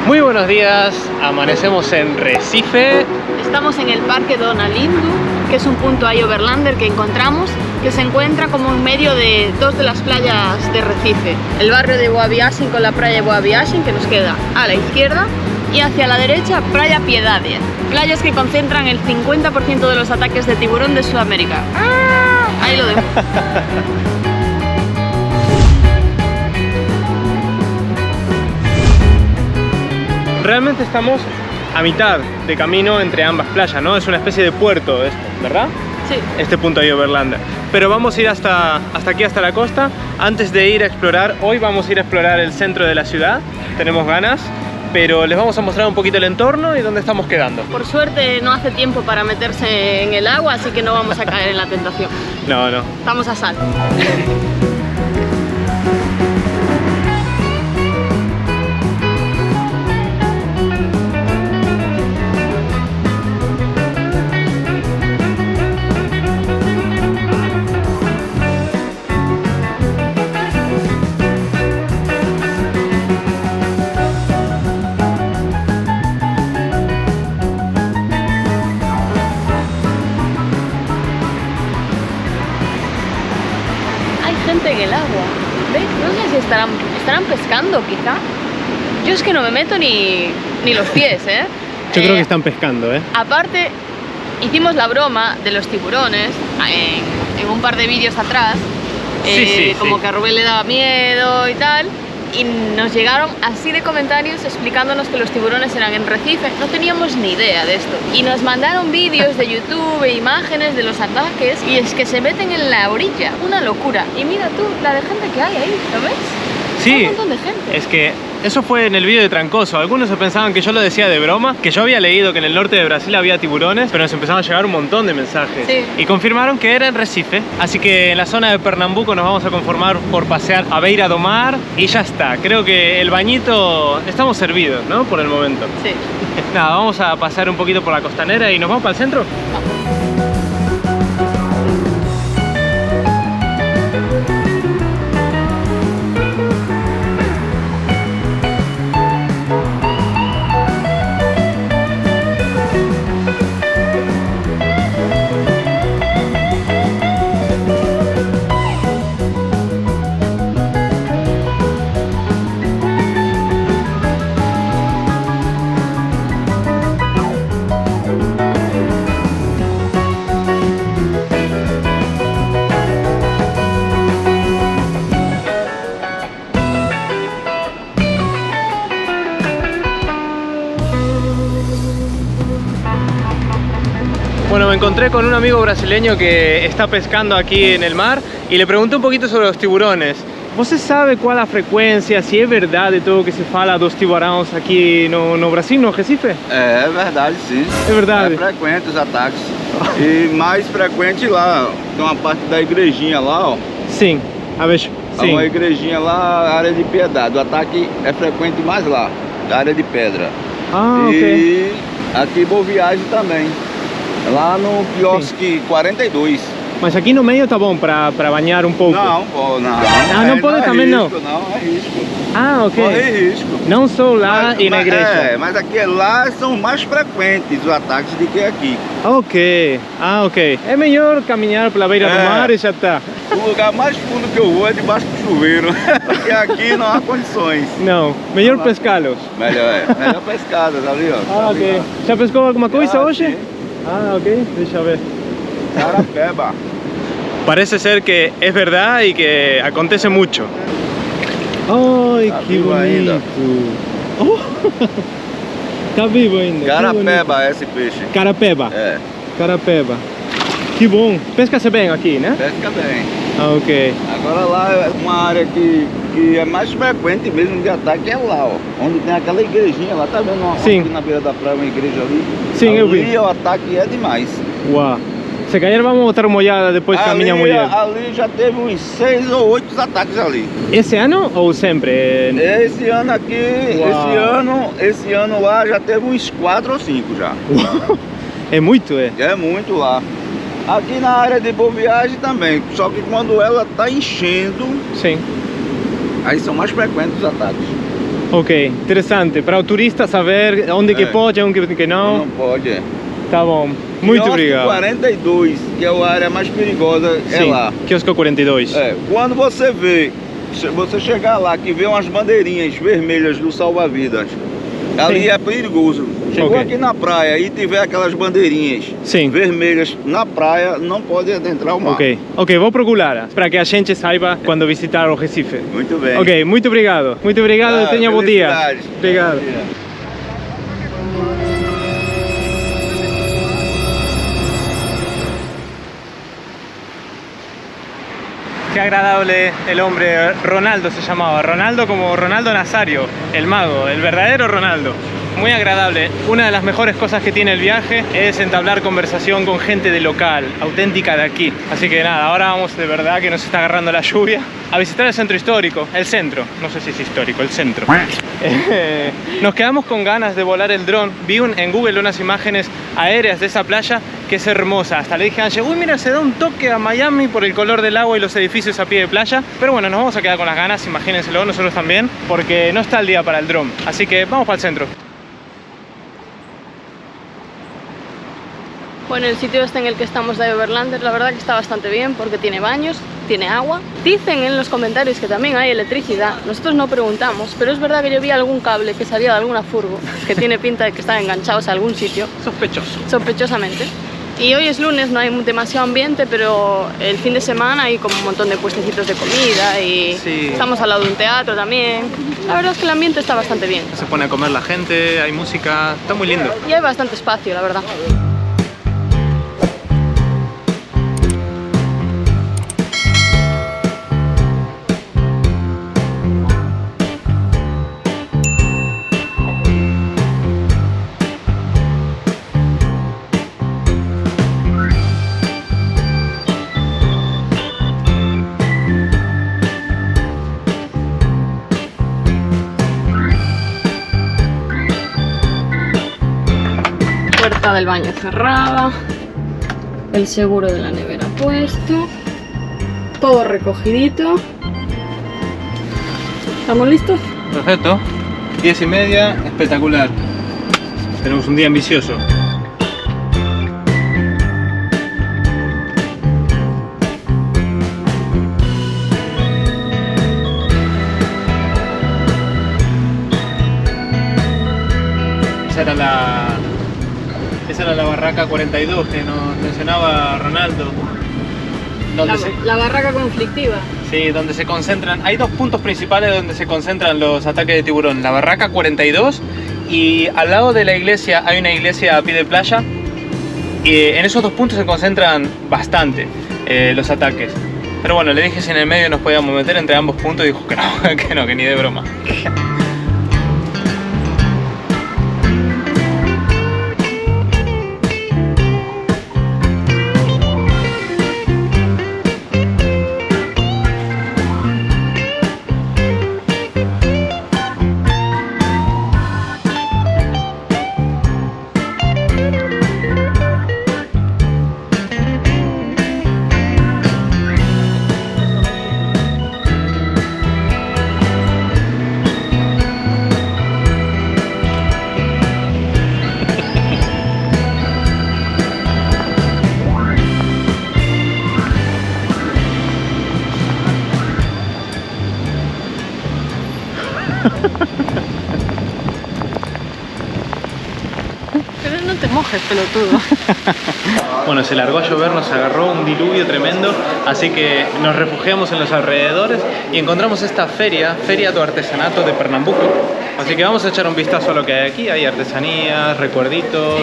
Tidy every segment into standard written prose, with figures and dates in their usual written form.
Muy buenos días, amanecemos en Recife. Estamos en el Parque Dona Lindu, que es un punto ahí overlander que encontramos, que se encuentra como en medio de dos de las playas de Recife. El barrio de Boa Viagem con la playa de Boa Viagem, que nos queda a la izquierda, y hacia la derecha, Playa Piedade. Playas que concentran el 50% de los ataques de tiburón de Sudamérica. Ahí lo dejo. Realmente estamos a mitad de camino entre ambas playas, ¿no? Es una especie de puerto esto, ¿verdad? Sí. Este punto ahí overlander. Pero vamos a ir hasta aquí, hasta la costa. Antes de ir a explorar, hoy vamos a ir a explorar el centro de la ciudad. Tenemos ganas, pero les vamos a mostrar un poquito el entorno y dónde estamos quedando. Por suerte no hace tiempo para meterse en el agua, así que no vamos a caer en la tentación. No. Estamos a salvo. En el agua, ¿ves? No sé si estarán pescando quizá. Yo es que no me meto ni los pies, ¿eh? Yo creo que están pescando, ¿eh? Aparte, hicimos la broma de los tiburones en un par de vídeos atrás. Como que a Rubén le daba miedo y tal. Y nos llegaron así de comentarios explicándonos que los tiburones eran en Recife. No teníamos ni idea de esto. Y nos mandaron vídeos de YouTube e imágenes de los ataques. Y es que se meten en la orilla. Una locura. Y mira tú, la de gente que hay ahí, ¿lo ves? Sí, hay un montón de gente. Es que eso fue en el vídeo de Trancoso. Algunos se pensaban que yo lo decía de broma, que yo había leído que en el norte de Brasil había tiburones, pero nos empezaron a llegar un montón de mensajes. Sí. Y confirmaron que era en Recife. Así que en la zona de Pernambuco nos vamos a conformar por pasear a Beira do Mar y ya está. Creo que el bañito estamos servidos, ¿no? Por el momento. Sí. Nada, vamos a pasar un poquito por la costanera y nos vamos para el centro. Bueno, me encontré con un amigo brasileño que está pescando aquí en el mar y le pregunté un poquito sobre los tiburones. ¿Você sabe qual a frequência, se é verdade tudo que se fala dos tiburones aqui no Brasil, no Recife? É verdade, sim. É verdade? É frequente os ataques. E mais frequente lá, tem uma parte da igrejinha lá, ó. Sim, a ver, Há uma igrejinha lá, área de Piedade. O ataque é frequente mais lá, da área de pedra. Ah, ok. E aqui em Boa Viagem também. Lá no quiosque 42. Mas aqui no meio tá bom para banhar um pouco? Não, pô, não. Ah, não pode também não? Não, é risco. Ah, ok. Corre risco. Não só lá e na igreja? É, mas aqui lá são mais frequentes os ataques do que aqui. Ok, ok. É melhor caminhar pela beira do mar e já está. O lugar mais fundo que eu vou é debaixo do chuveiro, porque aqui não há condições. Não, melhor pescá-los. Melhor pescadas ali, ó. Ah, ok. Já pescou alguma coisa hoje? Sim. Ah, ok. Deixa eu ver. Carapeba. Parece ser que es verdad y que acontece mucho. ¡Ay, qué vivo bonito! ainda. Oh. Tá vivo ainda. Carapeba é esse peixe. Carapeba. É. Carapeba. Que bom. Pesca-se bem aqui, né? Pesca bem. Ah, ok. Agora lá é uma área que é mais frequente mesmo de ataque, é lá, ó. Onde tem aquela igrejinha lá, tá vendo? Sim. Aqui na beira da praia, uma igreja ali. Sim, ali, eu vi. O ataque é demais. Uau. Se calhar vamos botar uma olhada depois com a minha mulher. Ali já teve uns 6 ou 8 ataques ali. Esse ano ou sempre? Esse ano aqui, esse ano lá já teve uns 4 ou 5 já. É muito, é? É muito lá. Aqui na área de Boa Viagem também, só que quando ela tá enchendo, sim, aí são mais frequentes os ataques. Ok, interessante. Para o turista saber onde que pode, onde que não. Não pode, Tá bom. Muito Quiosque obrigado. 42, que é a área mais perigosa, é Sim, lá. quiosque 42. Quando você chegar lá, que vê umas bandeirinhas vermelhas do salva-vidas, ali Sim. é perigoso. Chegou Ok. aqui na praia e tiver aquelas bandeirinhas Sim. vermelhas na praia, não pode adentrar o mar. Ok, vou procurar para que a gente saiba quando visitar o Recife. Muito bem. Ok, muito obrigado. Muito obrigado e tenha bom dia. Felicidades. Obrigado. Bom dia. Qué agradable el hombre, Ronaldo se llamaba, Ronaldo como Ronaldo Nazario, el mago, el verdadero Ronaldo. Muy agradable. Una de las mejores cosas que tiene el viaje es entablar conversación con gente de local, auténtica de aquí. Así que nada, ahora vamos, de verdad que nos está agarrando la lluvia, a visitar el centro histórico, el centro, no sé si es histórico, el centro. Nos quedamos con ganas de volar el dron. Vi en Google unas imágenes aéreas de esa playa que es hermosa. Hasta le dije a Angie, uy mira, se da un toque a Miami por el color del agua y los edificios a pie de playa. Pero bueno, nos vamos a quedar con las ganas, imagínenselo, nosotros también, porque no está el día para el dron. Así que vamos para el centro. Bueno, el sitio este en el que estamos de Overlanders, la verdad que está bastante bien porque tiene baños, tiene agua. Dicen en los comentarios que también hay electricidad. Nosotros no preguntamos, pero es verdad que yo vi algún cable que salía de alguna furgo que tiene pinta de que están enganchados a algún sitio. Sospechoso. Sospechosamente. Y hoy es lunes, no hay demasiado ambiente, pero el fin de semana hay como un montón de puestecitos de comida y Sí. estamos al lado de un teatro también. La verdad es que el ambiente está bastante bien. Se pone a comer la gente, hay música, está muy lindo. Y hay bastante espacio, la verdad. Puerta del baño cerrada, el seguro de la nevera puesto, todo recogidito. ¿Estamos listos? Perfecto. 10:30, espectacular. Tenemos un día ambicioso. Esa era la barraca 42 que nos mencionaba Ronaldo. La barraca conflictiva. Sí, donde se concentran. Hay dos puntos principales donde se concentran los ataques de tiburón: la barraca 42 y al lado de la iglesia hay una iglesia a pie de playa. Y en esos dos puntos se concentran bastante los ataques. Pero bueno, le dije si en el medio nos podíamos meter entre ambos puntos y dijo que no, que ni de broma. Pero no te mojes, pelotudo. Bueno, se largó a llover, nos agarró un diluvio tremendo, así que nos refugiamos en los alrededores y encontramos esta feria do artesanato de Pernambuco. Así que vamos a echar un vistazo a lo que hay aquí. Hay artesanías, recuerditos.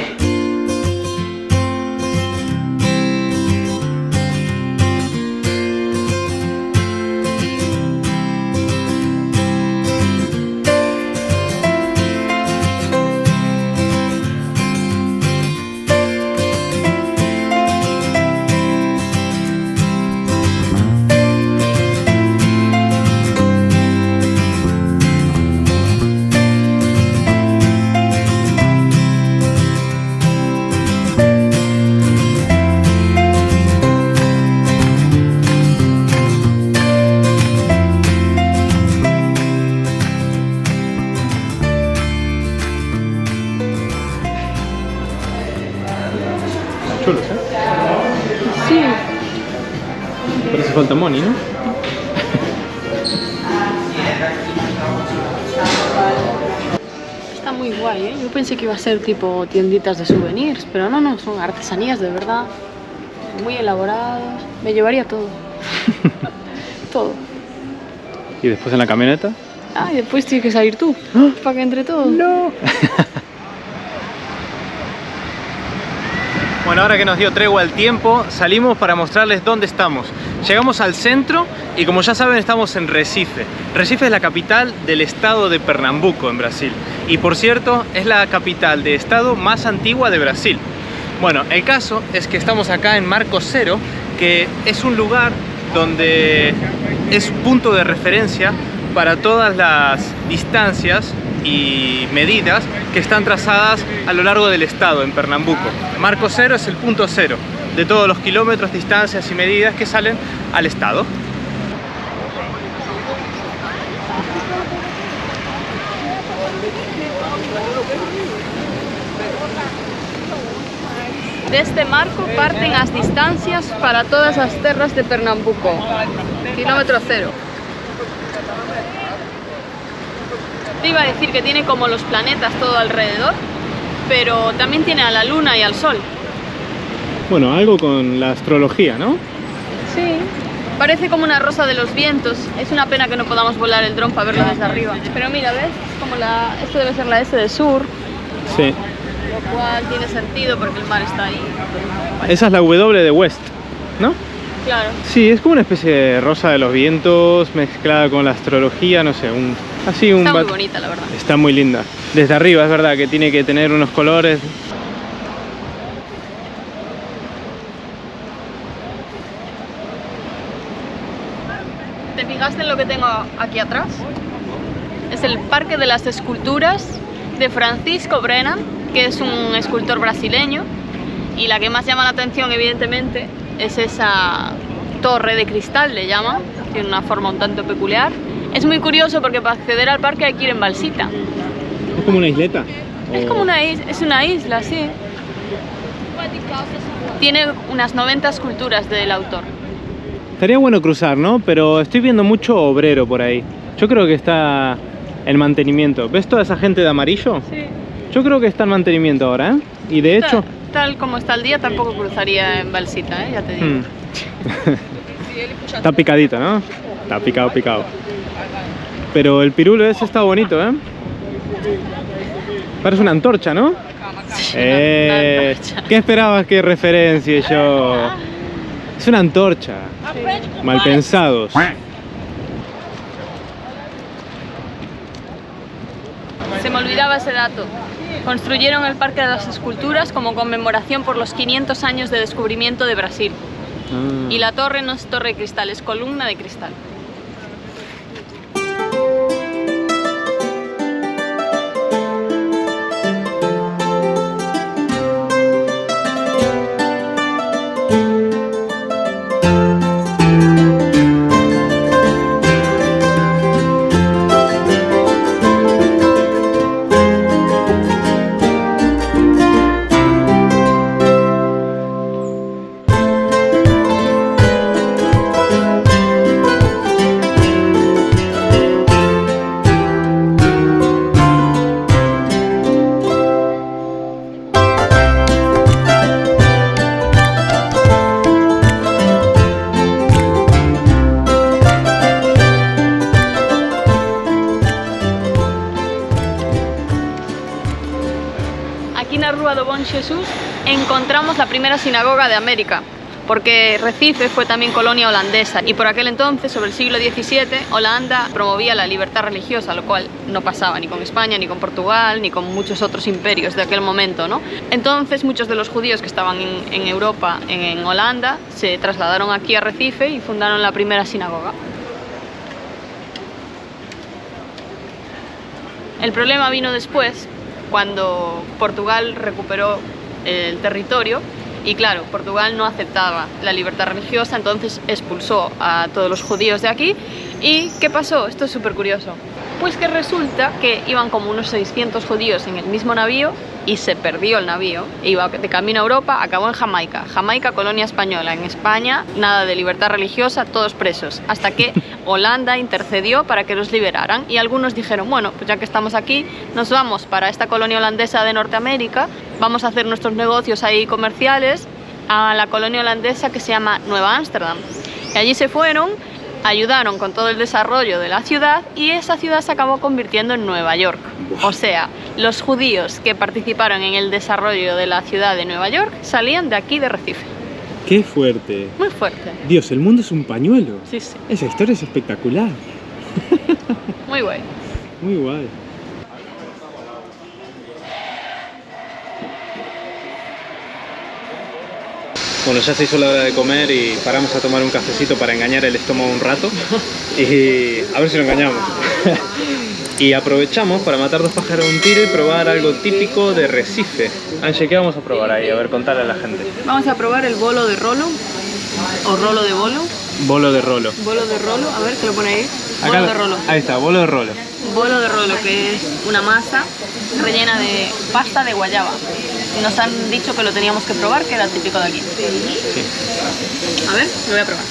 Hace falta money, ¿no? Está muy guay, ¿eh? Yo pensé que iba a ser tipo tienditas de souvenirs, pero no, son artesanías de verdad. Muy elaboradas. Me llevaría todo. Todo. ¿Y después en la camioneta? Ah, y después tienes que salir tú. Para que entre todo. No. Bueno, ahora que nos dio tregua el tiempo, salimos para mostrarles dónde estamos. Llegamos al centro y, como ya saben, estamos en Recife. Recife es la capital del estado de Pernambuco, en Brasil. Y, por cierto, es la capital de estado más antigua de Brasil. Bueno, el caso es que estamos acá en Marco Zero, que es un lugar donde es punto de referencia para todas las distancias y medidas que están trazadas a lo largo del estado en Pernambuco. Marco Zero es el punto cero de todos los kilómetros, distancias y medidas que salen al estado. De este marco parten las distancias para todas las terras de Pernambuco. Kilómetro cero. Te iba a decir que tiene como los planetas todo alrededor, pero también tiene a la luna y al sol. Bueno, algo con la astrología, ¿no? Sí. Parece como una rosa de los vientos. Es una pena que no podamos volar el dron para verlo desde arriba. Pero mira, ¿ves? Como esto debe ser la S del sur. Sí. Lo cual tiene sentido porque el mar está ahí. Esa es la W de West, ¿no? Claro. Sí, es como una especie de rosa de los vientos mezclada con la astrología, no sé, Está muy bonita, la verdad. Está muy linda. Desde arriba, es verdad que tiene que tener unos colores. ¿Te fijaste en lo que tengo aquí atrás? Es el Parque de las Esculturas de Francisco Brennan, que es un escultor brasileño, y la que más llama la atención, evidentemente, es esa torre de cristal, le llaman, tiene una forma un tanto peculiar. Es muy curioso porque para acceder al parque hay que ir en balsita. ¿Es como una isleta? Es como una isla, sí. Tiene unas 90 esculturas del autor. Estaría bueno cruzar, ¿no? Pero estoy viendo mucho obrero por ahí. Yo creo que está en mantenimiento. ¿Ves toda esa gente de amarillo? Sí. Yo creo que está en mantenimiento ahora, ¿eh? Y de hecho... Tal como está el día, tampoco cruzaría en balsita, ¿eh? Ya te digo. Está picadito, ¿no? Está picado. Pero el pirulo ese está bonito, ¿eh? Parece una antorcha, ¿no? Sí, una antorcha. ¿Qué esperabas que referencie yo? Es una antorcha. Sí. Mal pensados. Se me olvidaba ese dato. Construyeron el Parque de las Esculturas como conmemoración por los 500 años de descubrimiento de Brasil. Y la torre no es torre de cristal, es columna de cristal. Aquí en la Rua do Bom Jesús encontramos la primera sinagoga de América, porque Recife fue también colonia holandesa y por aquel entonces, sobre el siglo XVII, Holanda promovía la libertad religiosa, lo cual no pasaba ni con España, ni con Portugal, ni con muchos otros imperios de aquel momento, ¿no? Entonces muchos de los judíos que estaban en Europa, en Holanda, se trasladaron aquí a Recife y fundaron la primera sinagoga. El problema vino después, cuando Portugal recuperó el territorio y claro, Portugal no aceptaba la libertad religiosa, entonces expulsó a todos los judíos de aquí. ¿Y qué pasó? Esto es súper curioso. Pues que resulta que iban como unos 600 judíos en el mismo navío y se perdió el navío. Iba de camino a Europa, acabó en Jamaica. Jamaica, colonia española. En España, nada de libertad religiosa, todos presos. Hasta que Holanda intercedió para que los liberaran. Y algunos dijeron, bueno, pues ya que estamos aquí, nos vamos para esta colonia holandesa de Norteamérica, vamos a hacer nuestros negocios ahí comerciales a la colonia holandesa que se llama Nueva Ámsterdam. Y allí se fueron, ayudaron con todo el desarrollo de la ciudad y esa ciudad se acabó convirtiendo en Nueva York. O sea, los judíos que participaron en el desarrollo de la ciudad de Nueva York salían de aquí, de Recife. ¡Qué fuerte! Muy fuerte. Dios, el mundo es un pañuelo. Sí, sí. Esa historia es espectacular. Muy guay. Muy guay. Bueno, ya se hizo la hora de comer y paramos a tomar un cafecito para engañar el estómago un rato y a ver si lo engañamos. Y aprovechamos para matar dos pájaros de un tiro y probar algo típico de Recife. Ángel, ¿qué vamos a probar ahí? A ver, contarle a la gente. Vamos a probar el bolo de rolo, o rolo de bolo. Bolo de rolo. Bolo de rolo, a ver, ¿qué lo pone ahí? Bolo Acá, de rolo. Ahí está, bolo de rolo. Bolo de rolo, que es una masa rellena de pasta de guayaba. Nos han dicho que lo teníamos que probar, que era típico de aquí. Sí. A ver, lo voy a probar.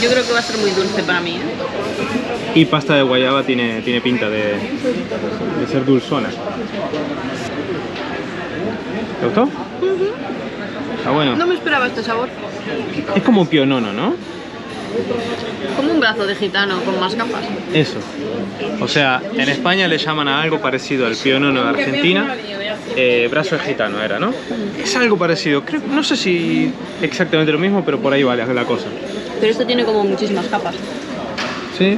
Yo creo que va a ser muy dulce para mí, ¿eh? Y pasta de guayaba tiene pinta de ser dulzona. ¿Te gustó? Está bueno. No me esperaba este sabor. Es como pionono, ¿no? Como un brazo de gitano con más capas. Eso. O sea, en España le llaman a algo parecido al pionono de Argentina. Brazo de gitano era, ¿no? Es algo parecido. Creo, no sé si exactamente lo mismo, pero por ahí vale la cosa. Pero esto tiene como muchísimas capas. Sí.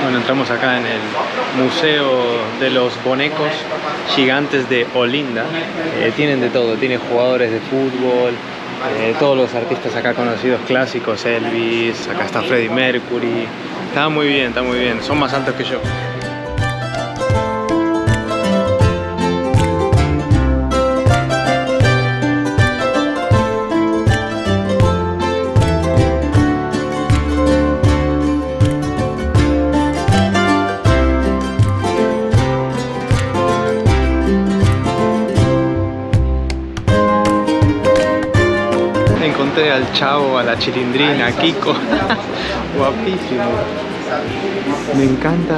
Bueno, entramos acá en el Museo de los Bonecos Gigantes de Olinda. Tienen de todo, tienen jugadores de fútbol, todos los artistas acá conocidos clásicos, Elvis, acá está Freddie Mercury. Está muy bien, son más altos que yo. Encontré al Chavo, a la Chilindrina, a Kiko. Guapísimo. Me encanta.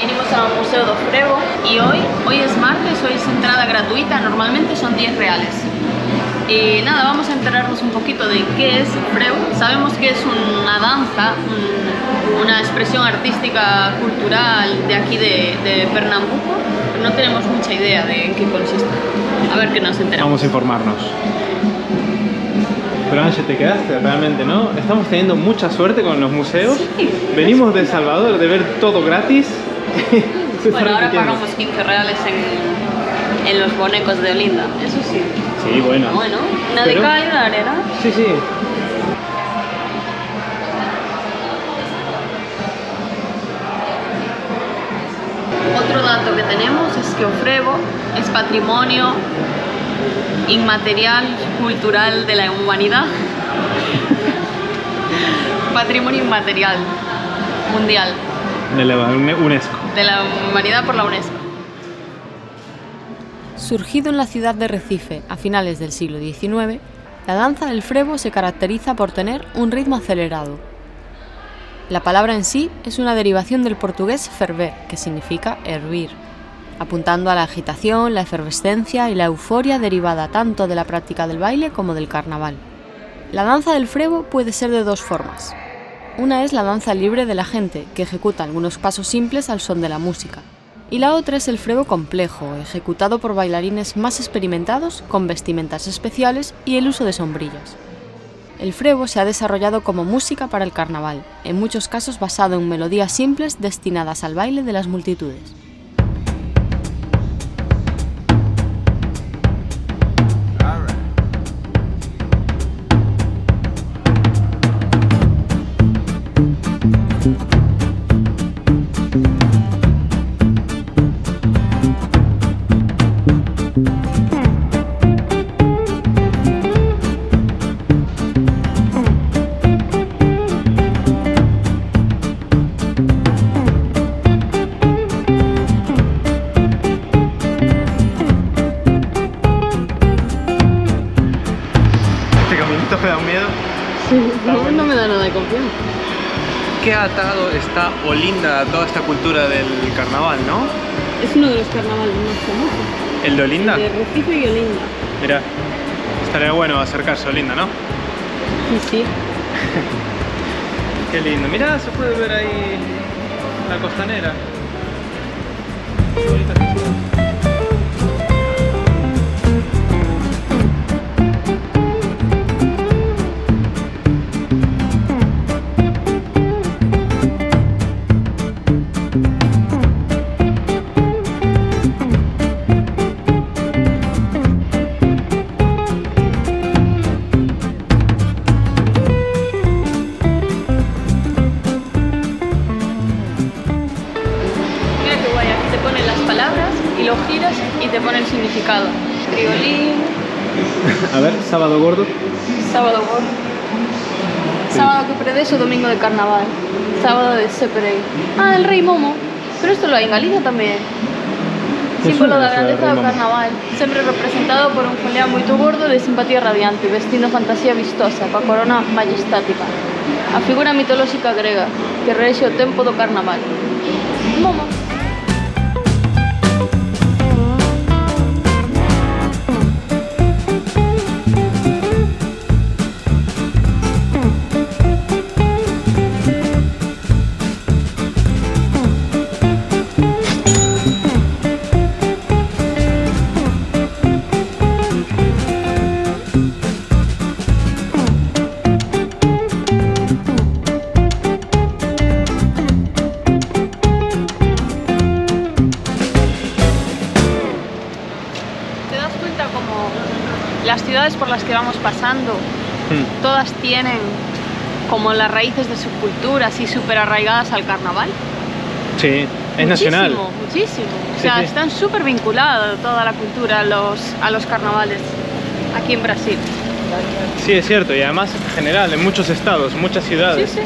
Vinimos al Museo do Frevo y hoy es martes, hoy es entrada gratuita, normalmente son 10 reales. Y nada, vamos a enterarnos un poquito de qué es frevo. Sabemos que es una danza, una expresión artística cultural de aquí de Pernambuco, pero no tenemos mucha idea de en qué consiste. A ver qué nos enteramos. Vamos a informarnos. Pero Ángel, te quedaste realmente, ¿no? Estamos teniendo mucha suerte con los museos. Sí. Venimos de El Salvador de ver todo gratis. Bueno, ahora pagamos 15 reales en los bonecos de Olinda, eso sí. Sí, bueno. Bueno, una de cal y una de arena. Sí, sí. Otro dato que tenemos es que o frevo es patrimonio inmaterial cultural de la humanidad. Patrimonio inmaterial mundial. De la UNESCO. De la humanidad por la UNESCO. Surgido en la ciudad de Recife a finales del siglo XIX, La danza del frevo se caracteriza por tener un ritmo acelerado. La palabra en sí es una derivación del portugués ferver, que significa hervir, apuntando a la agitación, la efervescencia y la euforia derivada tanto de la práctica del baile como del carnaval. La danza del frevo puede ser de dos formas. Una es la danza libre de la gente, que ejecuta algunos pasos simples al son de la música. Y la otra es el frevo complejo, ejecutado por bailarines más experimentados, con vestimentas especiales y el uso de sombrillas. El frevo se ha desarrollado como música para el carnaval, en muchos casos basado en melodías simples destinadas al baile de las multitudes. ¿Me da miedo? Sí, no me da nada de confianza. Qué atado está Olinda a toda esta cultura del carnaval, ¿no? Es uno de los carnavales más famosos. ¿El de Olinda? De Recife y Olinda. Mira, estaría bueno acercarse a Olinda, ¿no? Sí. Qué lindo. Mira, se puede ver ahí la costanera. Qué bonita ciudad. Y lo giras y te pone el significado. Triolín. A ver, sábado gordo. Sábado gordo. Sí. Sábado que predes o domingo de carnaval. Sábado de Seperei. Ah, el rei Momo. Pero esto lo hay en Galicia también. Símbolo da grandeza do carnaval. Sempre representado por un folián moito gordo de simpatía radiante, vestindo fantasía vistosa, coa corona majestática. A figura mitolóxica grega que rexe o tempo do carnaval. Momo. Las ciudades por las que vamos pasando, todas tienen como las raíces de su cultura así súper arraigadas al carnaval. Sí, es nacional. Muchísimo. O sea, están súper vinculadas toda la cultura a los carnavales aquí en Brasil. Sí, es cierto, y además en general, en muchos estados, muchas ciudades. Sí.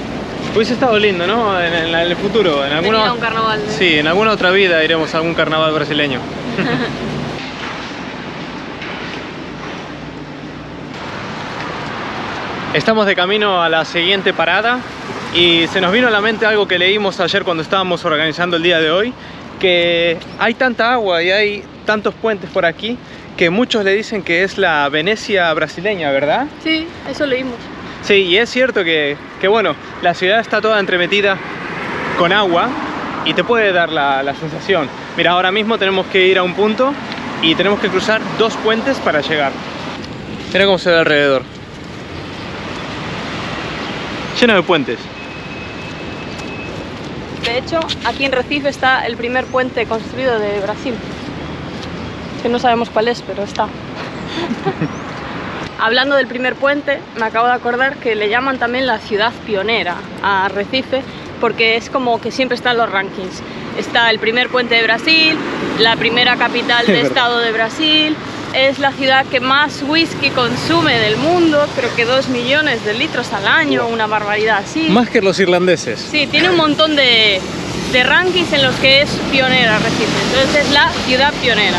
Hubiese estado lindo, ¿no? En el futuro, en alguna... un carnaval. Sí, en alguna otra vida iremos a algún carnaval brasileño. Estamos de camino a la siguiente parada y se nos vino a la mente algo que leímos ayer cuando estábamos organizando el día de hoy, que hay tanta agua y hay tantos puentes por aquí que muchos le dicen que es la Venecia brasileña, ¿verdad? Sí, eso leímos. Sí, y es cierto que bueno, la ciudad está toda entremetida con agua y te puede dar la sensación. Mira, ahora mismo tenemos que ir a un punto y tenemos que cruzar 2 puentes para llegar. Mira cómo se ve alrededor. Lleno de puentes. De hecho, aquí en Recife está el primer puente construido de Brasil. Que no sabemos cuál es, pero está. Hablando del primer puente, me acabo de acordar que le llaman también la ciudad pionera a Recife, porque es como que siempre está en los rankings. Está el primer puente de Brasil, la primera capital de estado de Brasil, es la ciudad que más whisky consume del mundo, creo que 2 millones de litros al año, una barbaridad así. Más que los irlandeses. Sí, tiene un montón de rankings en los que es pionera Recife, entonces es la ciudad pionera.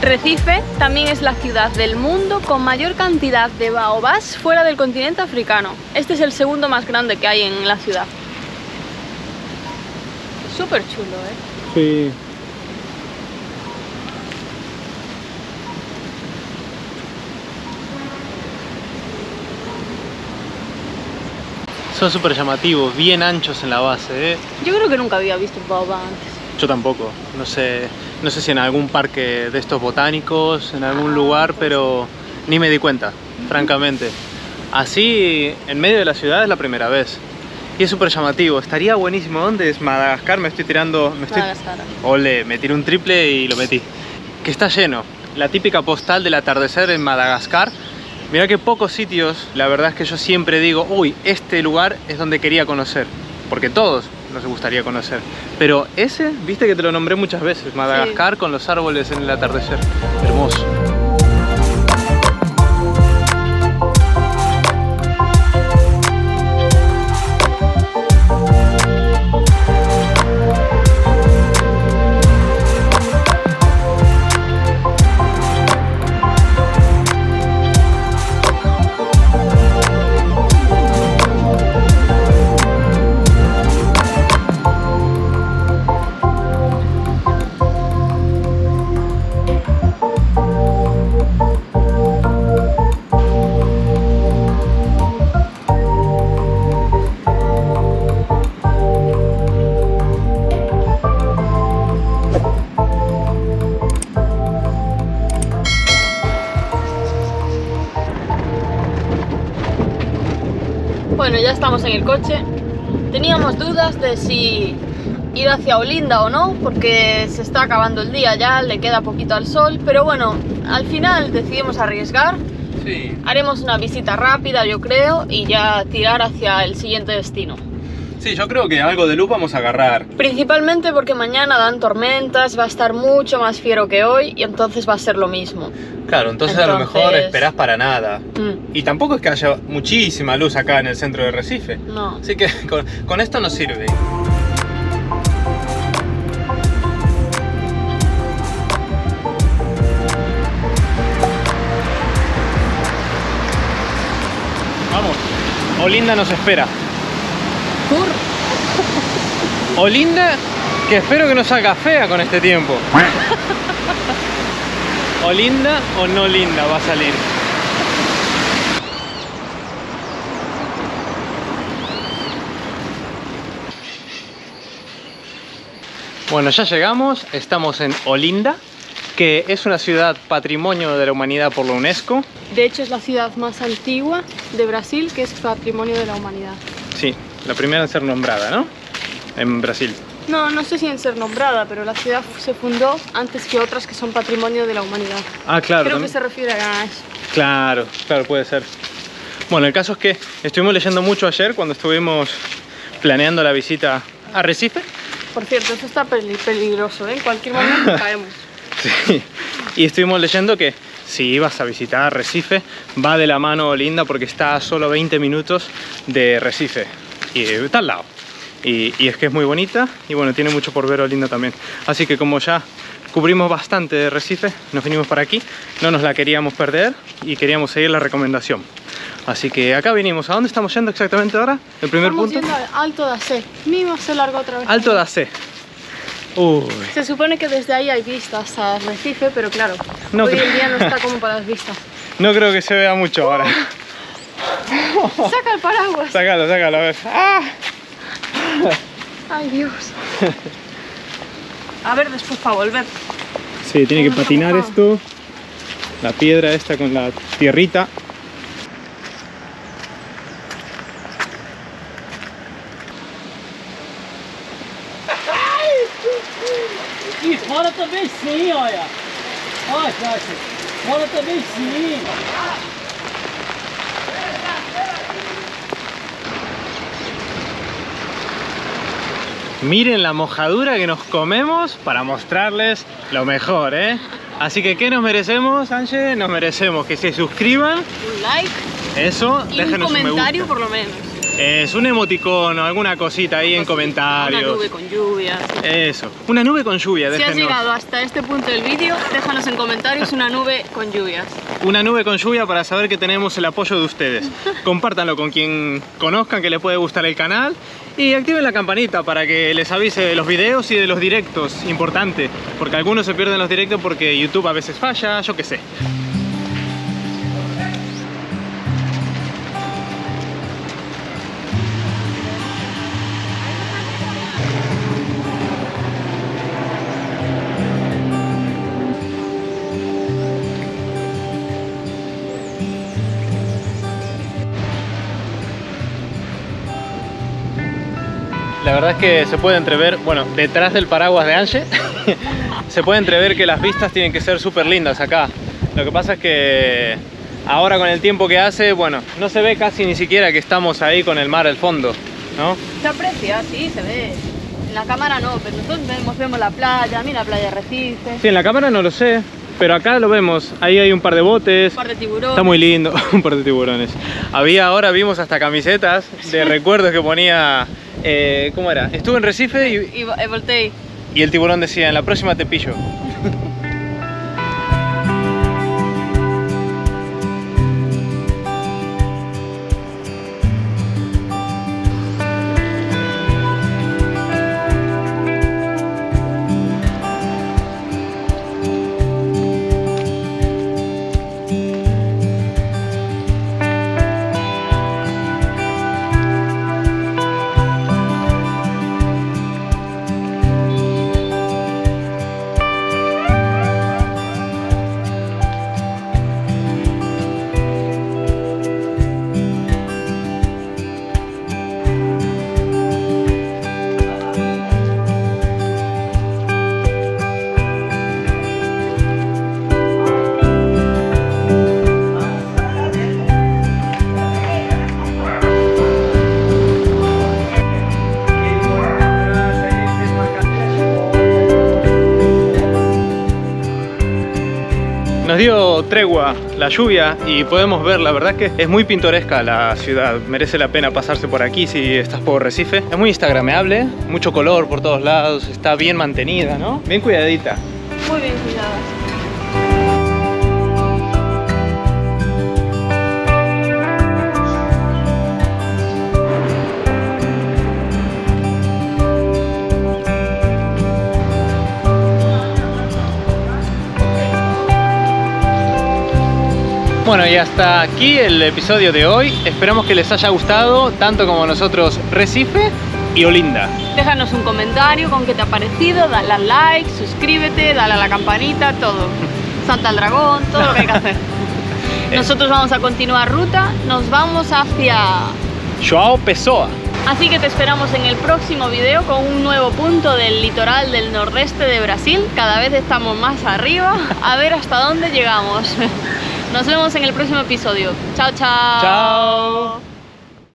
Recife también es la ciudad del mundo con mayor cantidad de baobás fuera del continente africano. Este es el segundo más grande que hay en la ciudad. Súper chulo, ¿eh? Sí. Son súper llamativos, bien anchos en la base, ¿eh? Yo creo que nunca había visto un baobab antes. Yo tampoco, no sé si en algún parque de estos botánicos, en algún lugar, pero ni me di cuenta, francamente. Así, en medio de la ciudad es la primera vez. Y es súper llamativo, estaría buenísimo. ¿Dónde es? Madagascar, Madagascar. Ole, me tiré un triple y lo metí. Que está lleno, la típica postal del atardecer en Madagascar. Mirá que pocos sitios, la verdad es que yo siempre digo, uy, este lugar es donde quería conocer. Porque todos nos gustaría conocer. Pero ese, viste que te lo nombré muchas veces, Madagascar, sí, con los árboles en el atardecer. Hermoso. Bueno, ya estamos en el coche. Teníamos dudas de si ir hacia Olinda o no, porque se está acabando el día ya, le queda poquito al sol, pero bueno, al final decidimos arriesgar. Sí. Haremos una visita rápida, yo creo, y ya tirar hacia el siguiente destino. Sí, yo creo que algo de luz vamos a agarrar. Principalmente porque mañana dan tormentas, va a estar mucho más fiero que hoy y entonces va a ser lo mismo. Claro, entonces a lo mejor esperás para nada. Y tampoco es que haya muchísima luz acá en el centro de Recife. No. Así que con esto nos sirve. Vamos, Olinda nos espera. Olinda, que espero que no salga fea con este tiempo. O linda o no linda va a salir. Bueno, ya llegamos, estamos en Olinda, que es una ciudad patrimonio de la humanidad por la UNESCO. De hecho es la ciudad más antigua de Brasil, que es patrimonio de la humanidad. Sí, la primera en ser nombrada, ¿no? En Brasil. No, no sé si en ser nombrada, pero la ciudad se fundó antes que otras que son patrimonio de la humanidad. Ah, claro. Creo que se refiere a eso. Claro, claro, puede ser. Bueno, el caso es que estuvimos leyendo mucho ayer cuando estuvimos planeando la visita a Recife. Por cierto, esto está peligroso, ¿eh? En cualquier momento caemos. Sí, y estuvimos leyendo que si ibas a visitar Recife, va de la mano Olinda porque está a solo 20 minutos de Recife. Y está al lado. Y es que es muy bonita y bueno, tiene mucho por ver Olinda también. Así que como ya cubrimos bastante de Recife, nos vinimos para aquí, no nos la queríamos perder y queríamos seguir la recomendación. Así que acá vinimos. ¿A dónde estamos yendo exactamente ahora? ¿El primer punto? Estamos yendo al Alto da Sé. Mimo se largó otra vez. Alto da Sé. Uy. Se supone que desde ahí hay vistas a Recife, pero claro, hoy en día no está como para las vistas. No creo que se vea mucho ahora. Saca el paraguas. Sácalo, sácalo, a ver. ¡Ah! Ay, Dios. A ver, después para volver. Sí, tiene que patinar esto. La piedra esta con la tierrita. E fora também sim, olha. Olha, Cássio. Fora também sim. Miren la mojadura que nos comemos para mostrarles lo mejor, ¿eh? Así que, ¿qué nos merecemos, Ángel? Nos merecemos que se suscriban. Un like. Eso, Y déjenos un comentario me gusta. por lo menos. Es un emoticono, alguna cosita ahí en comentarios. Una nube con lluvia. Sí. Eso, una nube con lluvia, Si has déjenos. llegado hasta este punto del vídeo, déjanos en comentarios una nube con lluvias. Una nube con lluvia para saber que tenemos el apoyo de ustedes. Compártanlo con quien conozcan que le puede gustar el canal y activen la campanita para que les avise de los videos y de los directos. Importante, porque algunos se pierden los directos porque YouTube a veces falla, yo qué sé. La verdad es que se puede entrever, bueno, detrás del paraguas de Ange, se puede entrever que las vistas tienen que ser súper lindas acá. Lo que pasa es que ahora con el tiempo que hace, bueno, no se ve casi ni siquiera que estamos ahí con el mar al fondo, ¿no? Se aprecia, sí, se ve. En la cámara no, pero nosotros vemos la playa, mira la playa de Recife. Sí, en la cámara no lo sé, pero acá lo vemos. Ahí hay un par de botes. Un par de tiburones. Está muy lindo, un par de tiburones. Ahora vimos hasta camisetas de recuerdos que ponía... ¿cómo era? Estuve en Recife Y volteé. y el tiburón decía, en la próxima te pillo. Nos dio tregua la lluvia y podemos ver, la verdad que es muy pintoresca la ciudad. Merece la pena pasarse por aquí si estás por Recife. Es muy instagrameable, mucho color por todos lados, está bien mantenida, ¿no? Bien cuidadita. Muy bien cuidada. Bueno, y hasta aquí el episodio de hoy. Esperamos que les haya gustado, tanto como nosotros, Recife y Olinda. Déjanos un comentario con qué te ha parecido, dale al like, suscríbete, dale a la campanita, todo. Salta al dragón, todo lo que hay que hacer. Nosotros vamos a continuar ruta, nos vamos hacia... João Pessoa. Así que te esperamos en el próximo video con un nuevo punto del litoral del nordeste de Brasil. Cada vez estamos más arriba, a ver hasta dónde llegamos. Nos vemos en el próximo episodio. Chao, chao. Chao.